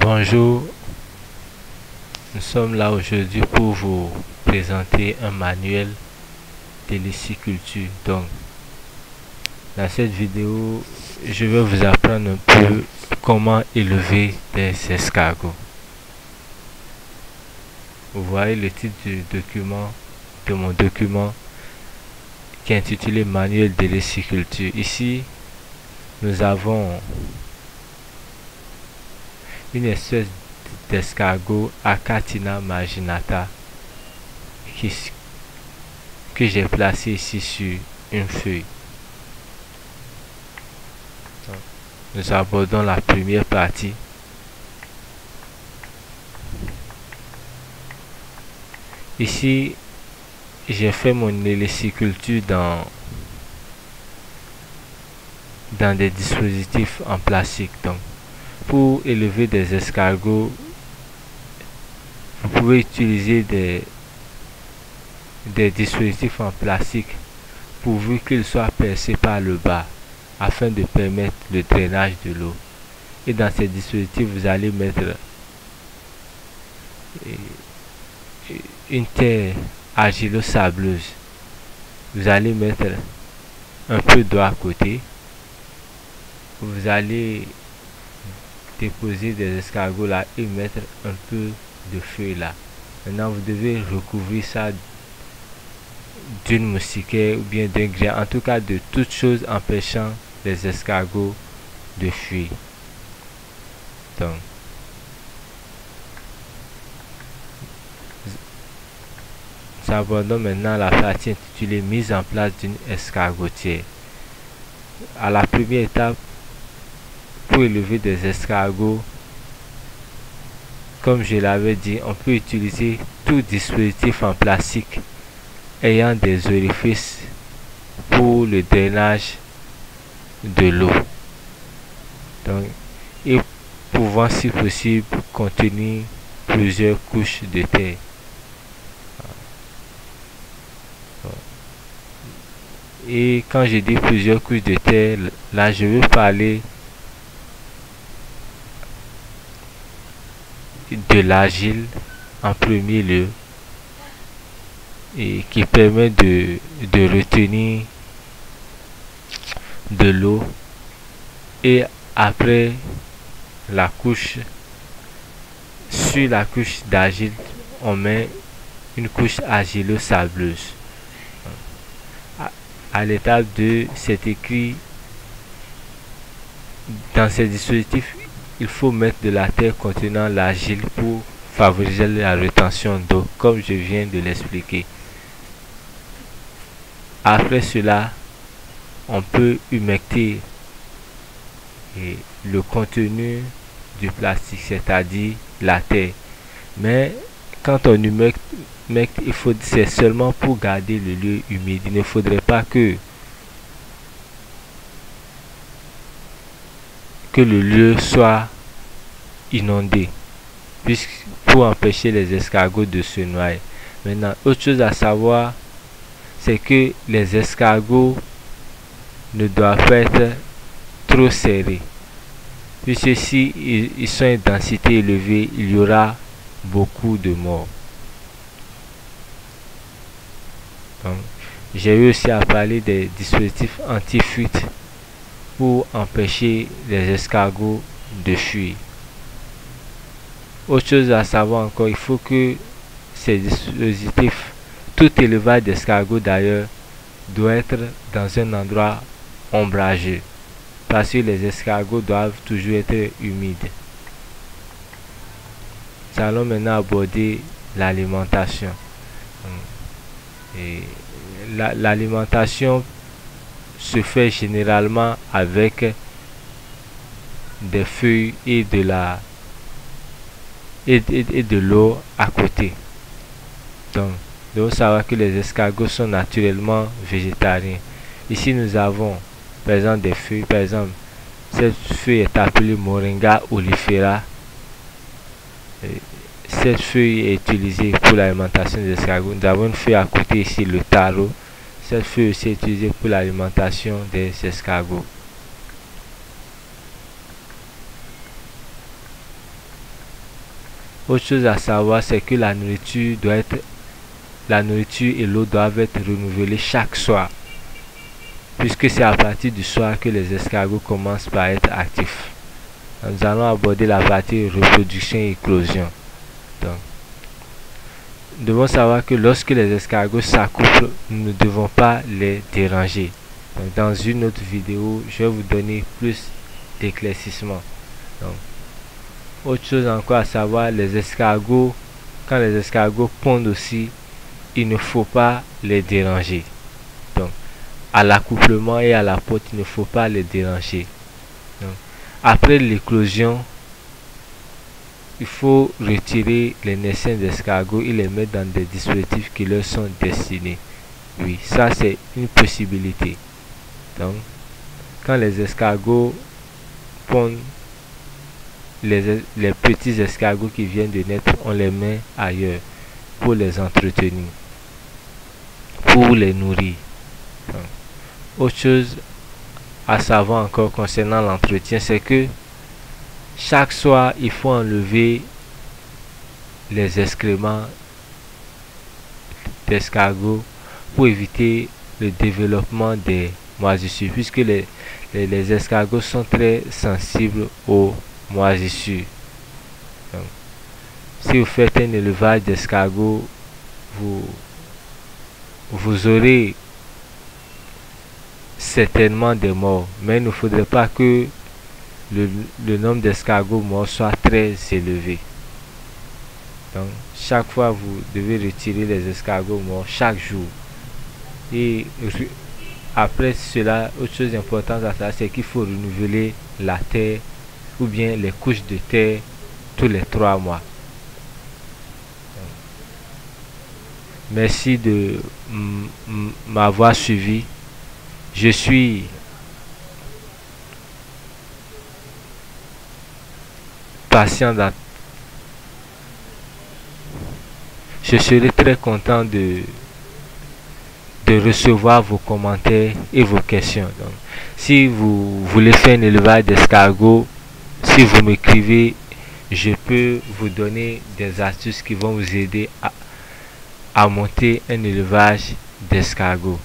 Bonjour, nous sommes là aujourd'hui pour vous présenter un manuel de lessiculture. Donc, dans cette vidéo, je vais vous apprendre un peu comment élever des escargots. Vous voyez le titre du document, de mon document, qui est intitulé Manuel de lessiculture. Ici, nous avons une espèce d'escargot Achatina marginata que j'ai placé ici sur une feuille. Donc, nous abordons la première partie. Ici, j'ai fait mon lessiculture dans des dispositifs en plastique. Donc, pour élever des escargots, vous pouvez utiliser des dispositifs en plastique pourvu qu'ils soient percés par le bas afin de permettre le drainage de l'eau. Et dans ces dispositifs, vous allez mettre une terre argilo-sableuse. Vous allez mettre un peu d'eau à côté. Vous allez déposer des escargots là et mettre un peu de feuilles là. Maintenant, vous devez recouvrir ça d'une moustiquaire ou bien d'un grain, en tout cas de toute chose empêchant les escargots de fuir. Donc, nous abordons maintenant la partie intitulée mise en place d'une escargotière. À la première étape, pour élever des escargots, comme je l'avais dit, on peut utiliser tout dispositif en plastique ayant des orifices pour le drainage de l'eau. Donc, et pouvant si possible contenir plusieurs couches de terre. Et quand je dis plusieurs couches de terre, là je veux parler de l'argile en premier lieu, et qui permet de retenir de l'eau, et après la couche, sur la couche d'argile on met une couche argilo-sableuse. À l'étape 2, c'est écrit dans ces dispositifs, il faut mettre de la terre contenant l'argile pour favoriser la rétention d'eau, comme je viens de l'expliquer. Après cela, on peut humecter le contenu du plastique, c'est-à-dire la terre. Mais quand on humecte, c'est seulement pour garder le lieu humide. Il ne faudrait pas que le lieu soit inondé, pour empêcher les escargots de se noyer. Maintenant, autre chose à savoir, c'est que les escargots ne doivent pas être trop serrés, puisque si ils sont en densité élevée, il y aura beaucoup de morts. Donc, j'ai eu aussi à parler des dispositifs anti-fuite pour empêcher les escargots de fuir. Autre chose à savoir encore, il faut que ces dispositifs, tout élevage d'escargots d'ailleurs, doit être dans un endroit ombrageux, parce que les escargots doivent toujours être humides. Nous allons maintenant aborder l'alimentation. L'alimentation se fait généralement avec des feuilles et de l'eau à côté. Donc, il faut savoir que les escargots sont naturellement végétariens. Ici, nous avons par exemple des feuilles. Par exemple, cette feuille est appelée Moringa oleifera. Cette feuille est utilisée pour l'alimentation des escargots. Nous avons une feuille à côté ici, le taro. Cette feuille aussi est utilisée pour l'alimentation des escargots. Autre chose à savoir, c'est que la nourriture et l'eau doivent être renouvelées chaque soir, puisque c'est à partir du soir que les escargots commencent par être actifs. Nous allons aborder la partie reproduction et éclosion. Donc, nous devons savoir que lorsque les escargots s'accouplent, nous ne devons pas les déranger. Donc, dans une autre vidéo, je vais vous donner plus d'éclaircissement. Autre chose encore à savoir, les escargots, quand les escargots pondent aussi, il ne faut pas les déranger. Donc, à l'accouplement et à la ponte, il ne faut pas les déranger. Donc, après l'éclosion, il faut retirer les naissains d'escargots et les mettre dans des dispositifs qui leur sont destinés. Oui, ça c'est une possibilité. Donc, quand les escargots pondent, les petits escargots qui viennent de naître, on les met ailleurs pour les entretenir, pour les nourrir. Donc, autre chose à savoir encore concernant l'entretien, c'est que chaque soir, il faut enlever les excréments d'escargots pour éviter le développement des moisissures, puisque les escargots sont très sensibles aux moisissures. Donc, si vous faites un élevage d'escargots, vous aurez certainement des morts, mais il ne faudrait pas que le nombre d'escargots morts soit très élevé. Donc, chaque fois, vous devez retirer les escargots morts chaque jour. Et après cela, autre chose importante à savoir, c'est qu'il faut renouveler la terre ou bien les couches de terre tous les 3 mois. Merci de m'avoir suivi. Je suis patient. Je serai très content de recevoir vos commentaires et vos questions. Donc, si vous voulez faire un élevage d'escargots, si vous m'écrivez, je peux vous donner des astuces qui vont vous aider à monter un élevage d'escargots.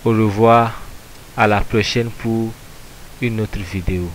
Au revoir, à la prochaine pour une autre vidéo.